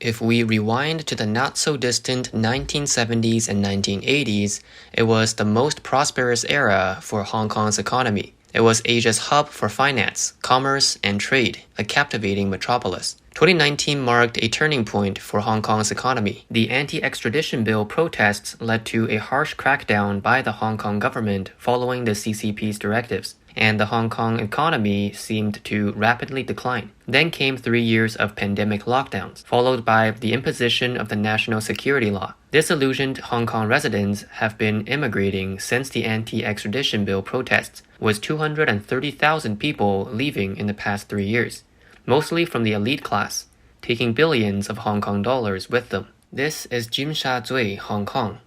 If we rewind to the not-so-distant 1970s and 1980s, it was the most prosperous era for Hong Kong's economy. It was Asia's hub for finance, commerce, and trade, a captivating metropolis. 2019 marked a turning point for Hong Kong's economy. The anti-extradition bill protests led to a harsh crackdown by the Hong Kong government following the CCP's directives, and the Hong Kong economy seemed to rapidly decline. Then came 3 years of pandemic lockdowns, followed by the imposition of the national security law. Disillusioned Hong Kong residents have been immigrating since the anti-extradition bill protests, with 230,000 people leaving in the past 3 years, mostly from the elite class, taking billions of Hong Kong dollars with them. This is Tsim Sha Tsui, Hong Kong.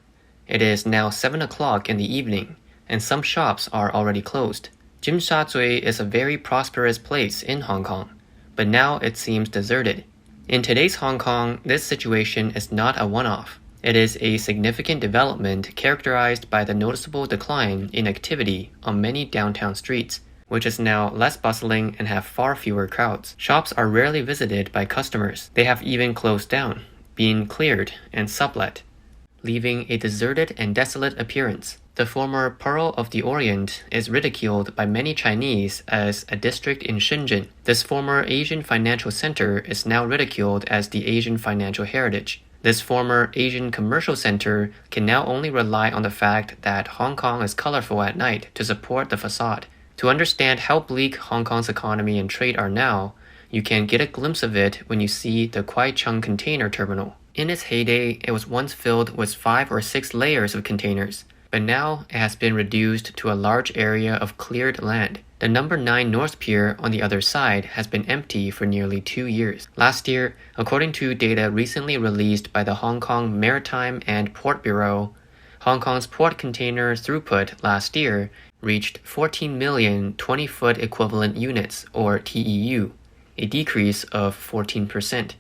It is now 7 o'clock in the evening, and some shops are already closed. Tsim Sha Tsui is a very prosperous place in Hong Kong, but now it seems deserted. In today's Hong Kong, this situation is not a one-off. It is a significant development characterized by the noticeable decline in activity on many downtown streets, which is now less bustling and have far fewer crowds. Shops are rarely visited by customers. They have even closed down, being cleared and sublet, leaving a deserted and desolate appearance. The former Pearl of the Orient is ridiculed by many Chinese as a district in Shenzhen. This former Asian financial center is now ridiculed as the Asian financial heritage. This former Asian commercial center can now only rely on the fact that Hong Kong is colorful at night to support the facade. To understand how bleak Hong Kong's economy and trade are now, you can get a glimpse of it when you see the Kwai Chung container terminal. In its heyday, it was once filled with 5 or 6 layers of containers, but now it has been reduced to a large area of cleared land. The number 9 North Pier on the other side has been empty for nearly 2 years. Last year, according to data recently released by the Hong Kong Maritime and Port Bureau, Hong Kong's port container throughput last year reached 14 million 20-foot equivalent units, or TEU, a decrease of 14%,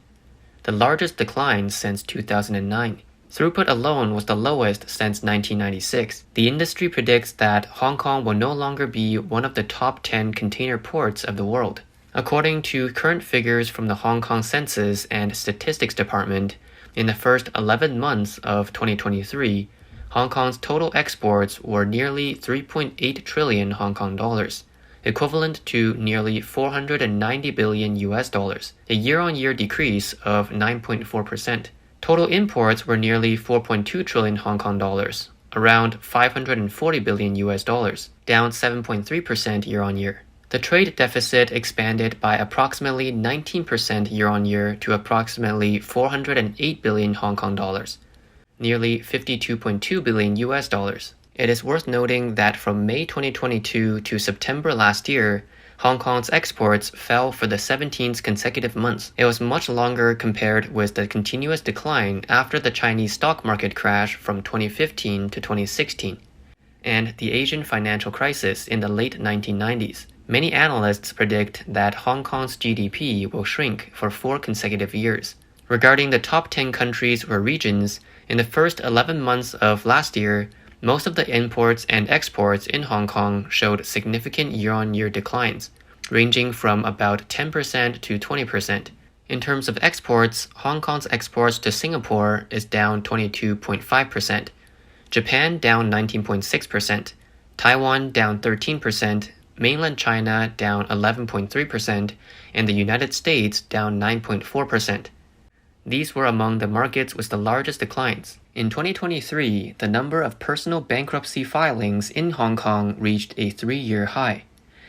the largest decline since 2009. Throughput alone was the lowest since 1996. The industry predicts that Hong Kong will no longer be one of the top 10 container ports of the world. According to current figures from the Hong Kong Census and Statistics Department, in the first 11 months of 2023, Hong Kong's total exports were nearly 3.8 trillion Hong Kong dollars, equivalent to nearly 490 billion US dollars, a year-on-year decrease of 9.4%. Total imports were nearly 4.2 trillion Hong Kong dollars, around 540 billion US dollars, down 7.3% year-on-year. The trade deficit expanded by approximately 19% year-on-year to approximately 408 billion Hong Kong dollars, nearly 52.2 billion US dollars. It is worth noting that from May 2022 to September last year, Hong Kong's exports fell for the 17th consecutive months. It was much longer compared with the continuous decline after the Chinese stock market crash from 2015 to 2016, and the Asian financial crisis in the late 1990s. Many analysts predict that Hong Kong's GDP will shrink for 4 consecutive years. Regarding the top 10 countries or regions, in the first 11 months of last year, most of the imports and exports in Hong Kong showed significant year-on-year declines, ranging from about 10% to 20%. In terms of exports, Hong Kong's exports to Singapore is down 22.5%, Japan down 19.6%, Taiwan down 13%, mainland China down 11.3%, and the United States down 9.4%. These were among the markets with the largest declines. In 2023, the number of personal bankruptcy filings in Hong Kong reached a 3-year high,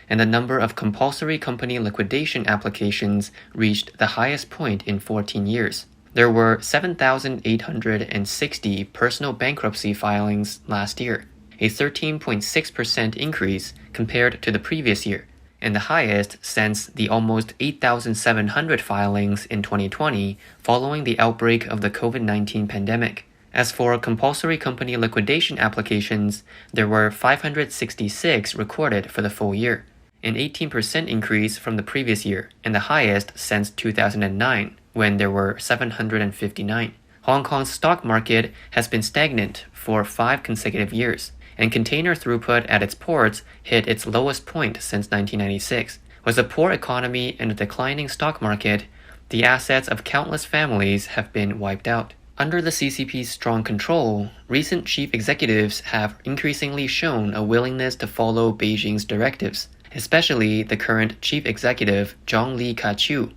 and the number of compulsory company liquidation applications reached the highest point in 14 years. There were 7,860 personal bankruptcy filings last year, a 13.6% increase compared to the previous year, and the highest since the almost 8,700 filings in 2020 following the outbreak of the COVID-19 pandemic. As for compulsory company liquidation applications, there were 566 recorded for the full year, an 18% increase from the previous year, and the highest since 2009, when there were 759. Hong Kong's stock market has been stagnant for 5 consecutive years, and container throughput at its ports hit its lowest point since 1996. With a poor economy and a declining stock market, The assets of countless families have been wiped out. Under the CCP's strong control, recent chief executives have increasingly shown a willingness to follow Beijing's directives, especially the current chief executive Zhang Li-Ka-chiu,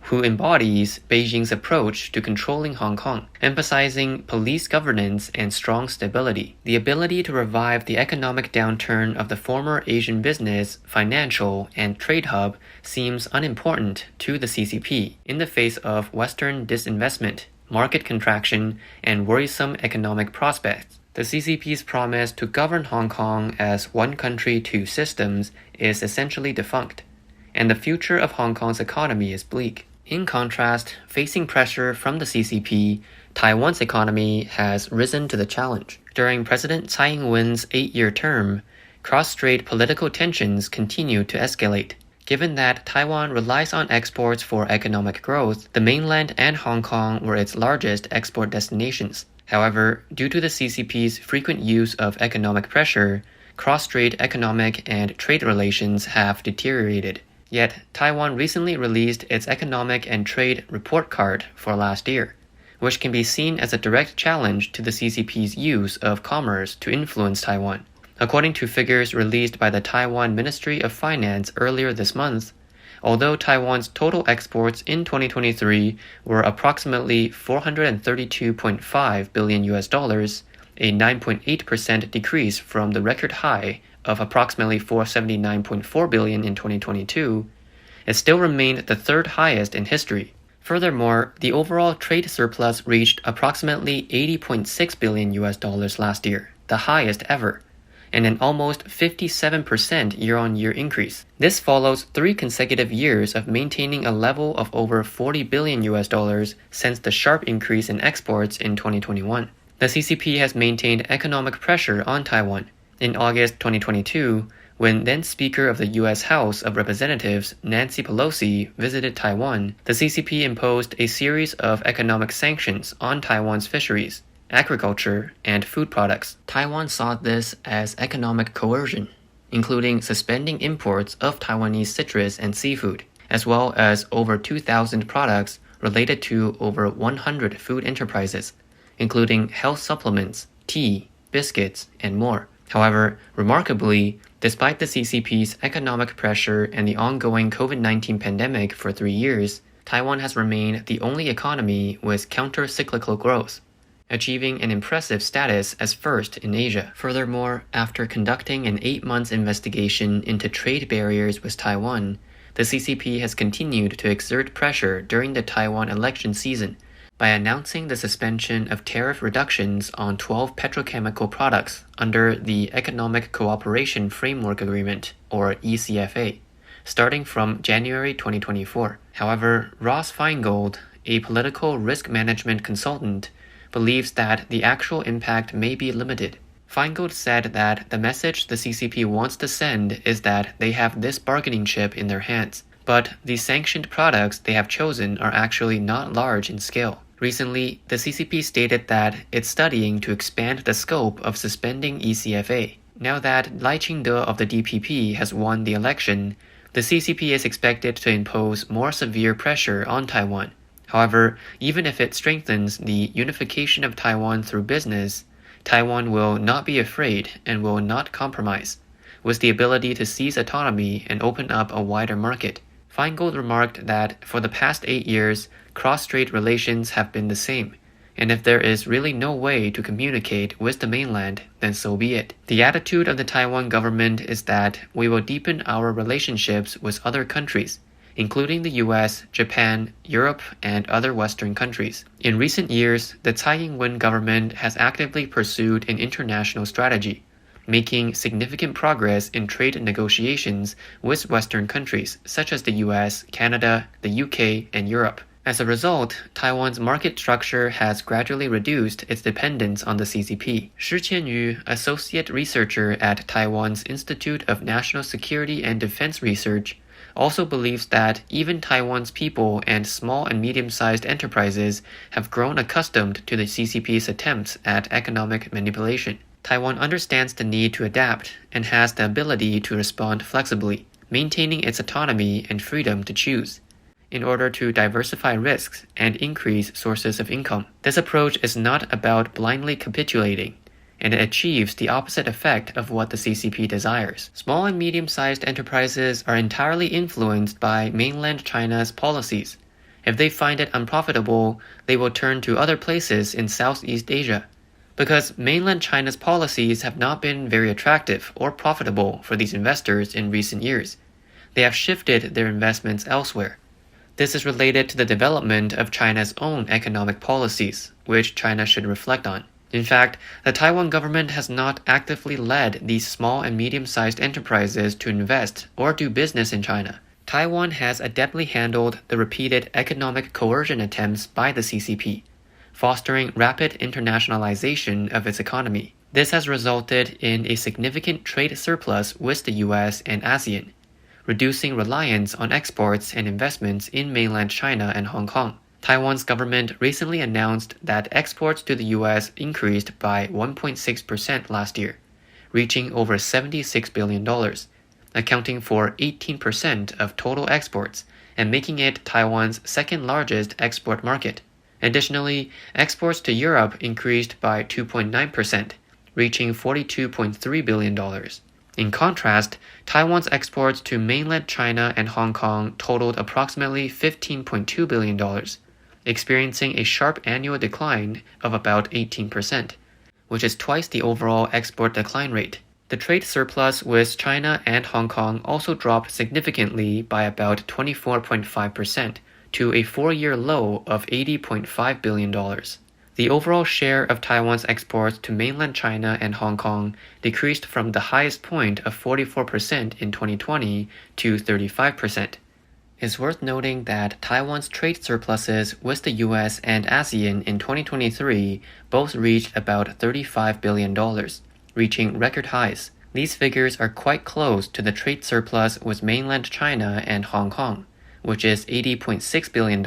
who embodies Beijing's approach to controlling Hong Kong, emphasizing police governance and strong stability. The ability to revive the economic downturn of the former Asian business, financial, and trade hub seems unimportant to the CCP in the face of Western disinvestment, market contraction, and worrisome economic prospects. The CCP's promise to govern Hong Kong as one country, two systems is essentially defunct, and the future of Hong Kong's economy is bleak. In contrast, facing pressure from the CCP, Taiwan's economy has risen to the challenge. During President Tsai Ing-wen's 8-year term, cross-strait political tensions continue to escalate. Given that Taiwan relies on exports for economic growth, the mainland and Hong Kong were its largest export destinations. However, due to the CCP's frequent use of economic pressure, cross-strait economic and trade relations have deteriorated. Yet, Taiwan recently released its economic and trade report card for last year, which can be seen as a direct challenge to the CCP's use of commerce to influence Taiwan. According to figures released by the Taiwan Ministry of Finance earlier this month, although Taiwan's total exports in 2023 were approximately $432.5 billion, a 9.8% decrease from the record high of approximately $479.4 billion in 2022, it still remained the third highest in history. Furthermore, the overall trade surplus reached approximately $80.6 billion last year, the highest ever, and an almost 57% year-on-year increase. This follows 3 consecutive years of maintaining a level of over $40 billion since the sharp increase in exports in 2021. The CCP has maintained economic pressure on Taiwan. In August 2022, when then Speaker of the U.S. House of Representatives Nancy Pelosi visited Taiwan, the CCP imposed a series of economic sanctions on Taiwan's fisheries, agriculture, and food products. Taiwan saw this as economic coercion, including suspending imports of Taiwanese citrus and seafood, as well as over 2,000 products related to over 100 food enterprises, including health supplements, tea, biscuits, and more. However, remarkably, despite the CCP's economic pressure and the ongoing COVID-19 pandemic for 3 years, Taiwan has remained the only economy with counter-cyclical growth, achieving an impressive status as first in Asia. Furthermore, after conducting an 8-month investigation into trade barriers with Taiwan, the CCP has continued to exert pressure during the Taiwan election season by announcing the suspension of tariff reductions on 12 petrochemical products under the Economic Cooperation Framework Agreement, or ECFA, starting from January 2024. However, Ross Feingold, a political risk management consultant, believes that the actual impact may be limited. Feingold said that the message the CCP wants to send is that they have this bargaining chip in their hands, but the sanctioned products they have chosen are actually not large in scale. Recently, the CCP stated that it's studying to expand the scope of suspending ECFA. Now that Lai Ching-te of the DPP has won the election, the CCP is expected to impose more severe pressure on Taiwan. However, even if it strengthens the unification of Taiwan through business, Taiwan will not be afraid and will not compromise, with the ability to seize autonomy and open up a wider market. Feingold remarked that for the past 8 years, cross-strait relations have been the same, and if there is really no way to communicate with the mainland, then so be it. The attitude of the Taiwan government is that we will deepen our relationships with other countries, including the US, Japan, Europe, and other Western countries. In recent years, the Tsai Ing-wen government has actively pursued an international strategy, making significant progress in trade negotiations with Western countries such as the US, Canada, the UK, and Europe. As a result, Taiwan's market structure has gradually reduced its dependence on the CCP. Shi Qianyu, associate researcher at Taiwan's Institute of National Security and Defense Research, also believes that even Taiwan's people and small and medium-sized enterprises have grown accustomed to the CCP's attempts at economic manipulation. Taiwan understands the need to adapt and has the ability to respond flexibly, maintaining its autonomy and freedom to choose. in order to diversify risks and increase sources of income. This approach is not about blindly capitulating, and it achieves the opposite effect of what the CCP desires. Small and medium-sized enterprises are entirely influenced by mainland China's policies. If they find it unprofitable, they will turn to other places in Southeast Asia. Because mainland China's policies have not been very attractive or profitable for these investors in recent years, they have shifted their investments elsewhere. This is related to the development of China's own economic policies, which China should reflect on. In fact, the Taiwan government has not actively led these small and medium-sized enterprises to invest or do business in China. Taiwan has adeptly handled the repeated economic coercion attempts by the CCP, fostering rapid internationalization of its economy. This has resulted in a significant trade surplus with the US and ASEAN, reducing reliance on exports and investments in mainland China and Hong Kong. Taiwan's government recently announced that exports to the US increased by 1.6% last year, reaching over $76 billion, accounting for 18% of total exports and making it Taiwan's second largest export market. Additionally, exports to Europe increased by 2.9%, reaching $42.3 billion. In contrast, Taiwan's exports to mainland China and Hong Kong totaled approximately $15.2 billion, experiencing a sharp annual decline of about 18%, which is twice the overall export decline rate. The trade surplus with China and Hong Kong also dropped significantly by about 24.5% to a 4-year low of $80.5 billion. The overall share of Taiwan's exports to mainland China and Hong Kong decreased from the highest point of 44% in 2020 to 35%. It's worth noting that Taiwan's trade surpluses with the US and ASEAN in 2023 both reached about $35 billion, reaching record highs. These figures are quite close to the trade surplus with mainland China and Hong Kong, which is $80.6 billion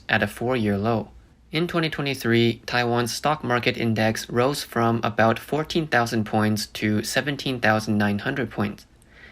at a 4-year low. In 2023, Taiwan's stock market index rose from about 14,000 points to 17,900 points,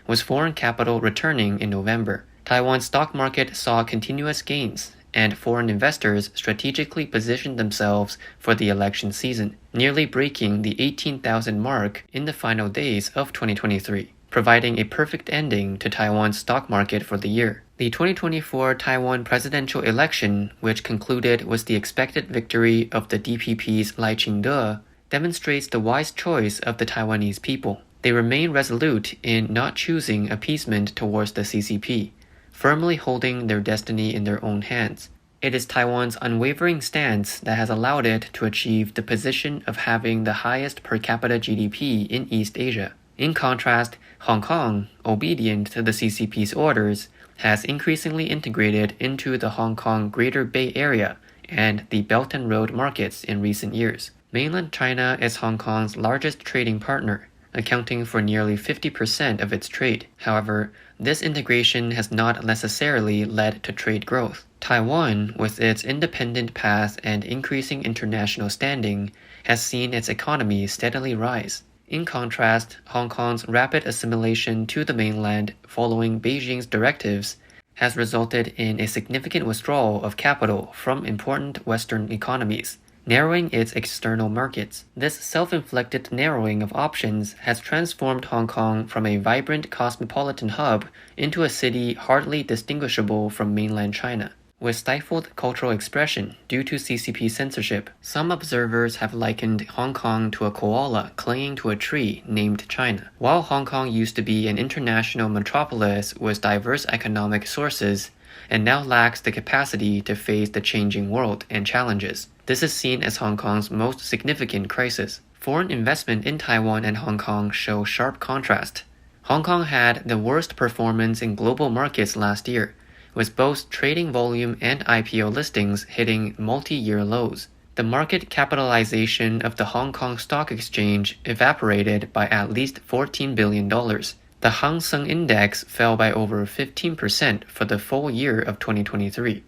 with foreign capital returning in November. Taiwan's stock market saw continuous gains, and foreign investors strategically positioned themselves for the election season, nearly breaking the 18,000 mark in the final days of 2023, providing a perfect ending to Taiwan's stock market for the year. The 2024 Taiwan presidential election, which concluded with the expected victory of the DPP's Lai Ching-te, demonstrates the wise choice of the Taiwanese people. They remain resolute in not choosing appeasement towards the CCP, firmly holding their destiny in their own hands. It is Taiwan's unwavering stance that has allowed it to achieve the position of having the highest per capita GDP in East Asia. In contrast, Hong Kong, obedient to the CCP's orders, has increasingly integrated into the Hong Kong Greater Bay Area and the Belt and Road markets in recent years. Mainland China is Hong Kong's largest trading partner, accounting for nearly 50% of its trade. However, this integration has not necessarily led to trade growth. Taiwan, with its independent path and increasing international standing, has seen its economy steadily rise. In contrast, Hong Kong's rapid assimilation to the mainland following Beijing's directives has resulted in a significant withdrawal of capital from important Western economies, narrowing its external markets. This self-inflicted narrowing of options has transformed Hong Kong from a vibrant cosmopolitan hub into a city hardly distinguishable from mainland China, with stifled cultural expression due to CCP censorship. Some observers have likened Hong Kong to a koala clinging to a tree named China. While Hong Kong used to be an international metropolis with diverse economic sources, it now lacks the capacity to face the changing world and challenges. This is seen as Hong Kong's most significant crisis. Foreign investment in Taiwan and Hong Kong show sharp contrast. Hong Kong had the worst performance in global markets last year, with both trading volume and IPO listings hitting multi-year lows. The market capitalization of the Hong Kong Stock Exchange evaporated by at least $14 billion. The Hang Seng Index fell by over 15% for the full year of 2023,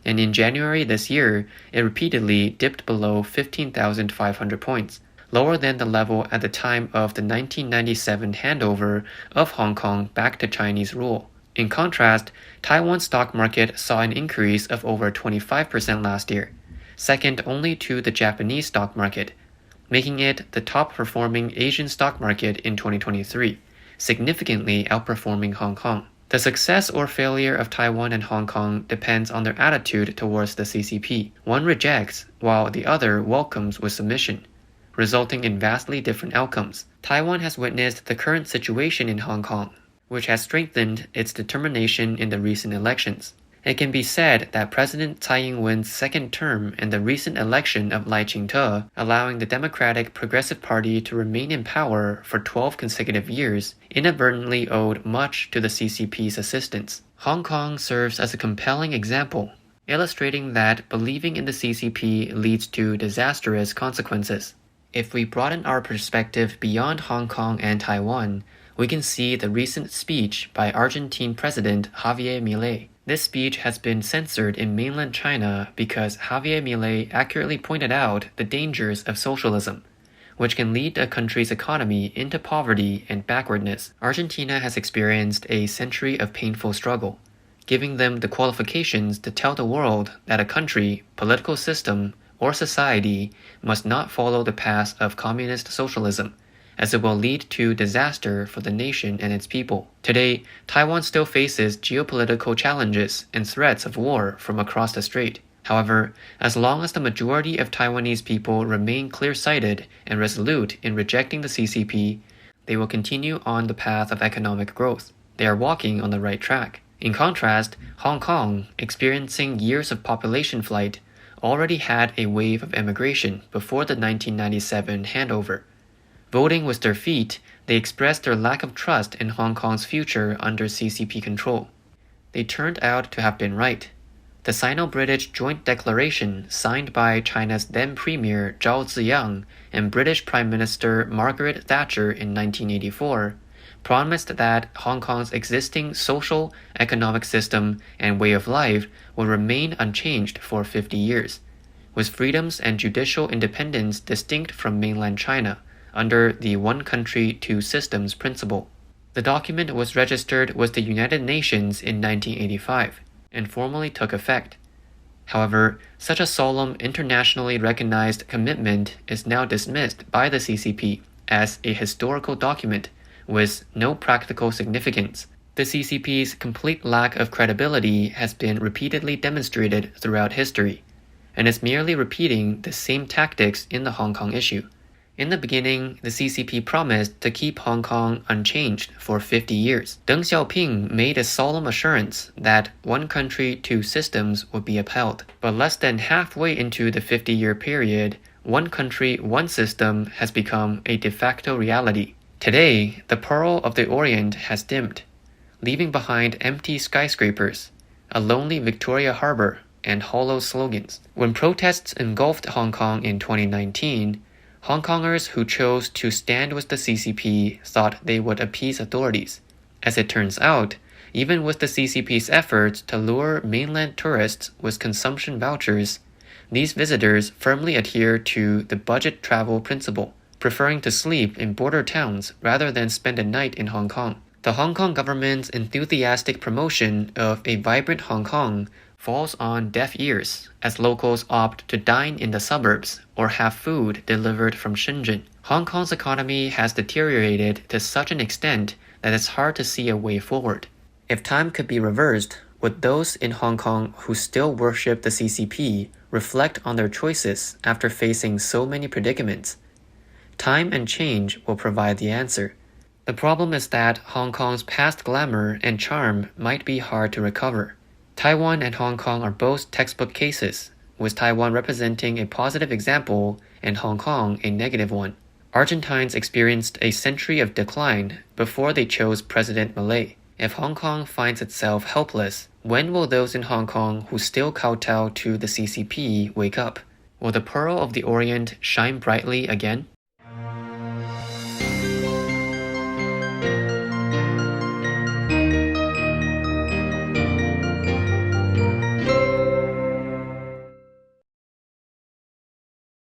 and in January this year, it repeatedly dipped below 15,500 points, lower than the level at the time of the 1997 handover of Hong Kong back to Chinese rule. In contrast, Taiwan's stock market saw an increase of over 25% last year, second only to the Japanese stock market, making it the top-performing Asian stock market in 2023, significantly outperforming Hong Kong. The success or failure of Taiwan and Hong Kong depends on their attitude towards the CCP. One rejects, while the other welcomes with submission, resulting in vastly different outcomes. Taiwan has witnessed the current situation in Hong Kong, which has strengthened its determination in the recent elections. It can be said that President Tsai Ing-wen's second term and the recent election of Lai Ching-te, allowing the Democratic Progressive Party to remain in power for 12 consecutive years, inadvertently owed much to the CCP's assistance. Hong Kong serves as a compelling example, illustrating that believing in the CCP leads to disastrous consequences. If we broaden our perspective beyond Hong Kong and Taiwan, we can see the recent speech by Argentine President Javier Milei. This speech has been censored in mainland China because Javier Milei accurately pointed out the dangers of socialism, which can lead a country's economy into poverty and backwardness. Argentina has experienced a century of painful struggle, giving them the qualifications to tell the world that a country, political system, or society must not follow the path of communist socialism, as it will lead to disaster for the nation and its people. Today, Taiwan still faces geopolitical challenges and threats of war from across the strait. However, as long as the majority of Taiwanese people remain clear-sighted and resolute in rejecting the CCP, they will continue on the path of economic growth. They are walking on the right track. In contrast, Hong Kong, experiencing years of population flight, already had a wave of emigration before the 1997 handover. Voting with their feet, they expressed their lack of trust in Hong Kong's future under CCP control. They turned out to have been right. The Sino-British Joint Declaration signed by China's then-Premier Zhao Ziyang and British Prime Minister Margaret Thatcher in 1984 promised that Hong Kong's existing social, economic system and way of life will remain unchanged for 50 years, with freedoms and judicial independence distinct from mainland China, under the one country, two systems principle. The document was registered with the United Nations in 1985 and formally took effect. However, such a solemn internationally recognized commitment is now dismissed by the CCP as a historical document with no practical significance. The CCP's complete lack of credibility has been repeatedly demonstrated throughout history, and is merely repeating the same tactics in the Hong Kong issue. In the beginning, the CCP promised to keep Hong Kong unchanged for 50 years. Deng Xiaoping made a solemn assurance that one country, two systems would be upheld. But less than halfway into the 50-year period, one country, one system has become a de facto reality. Today, the Pearl of the Orient has dimmed, leaving behind empty skyscrapers, a lonely Victoria Harbor, and hollow slogans. When protests engulfed Hong Kong in 2019, Hong Kongers who chose to stand with the CCP thought they would appease authorities. As it turns out, even with the CCP's efforts to lure mainland tourists with consumption vouchers, these visitors firmly adhere to the budget travel principle, preferring to sleep in border towns rather than spend a night in Hong Kong. The Hong Kong government's enthusiastic promotion of a vibrant Hong Kong falls on deaf ears as locals opt to dine in the suburbs or have food delivered from Shenzhen. Hong Kong's economy has deteriorated to such an extent that it's hard to see a way forward. If time could be reversed, would those in Hong Kong who still worship the CCP reflect on their choices after facing so many predicaments? Time and change will provide the answer. The problem is that Hong Kong's past glamour and charm might be hard to recover. Taiwan and Hong Kong are both textbook cases, with Taiwan representing a positive example and Hong Kong a negative one. Argentines experienced a century of decline before they chose President Milei. If Hong Kong finds itself helpless, when will those in Hong Kong who still kowtow to the CCP wake up? Will the Pearl of the Orient shine brightly again?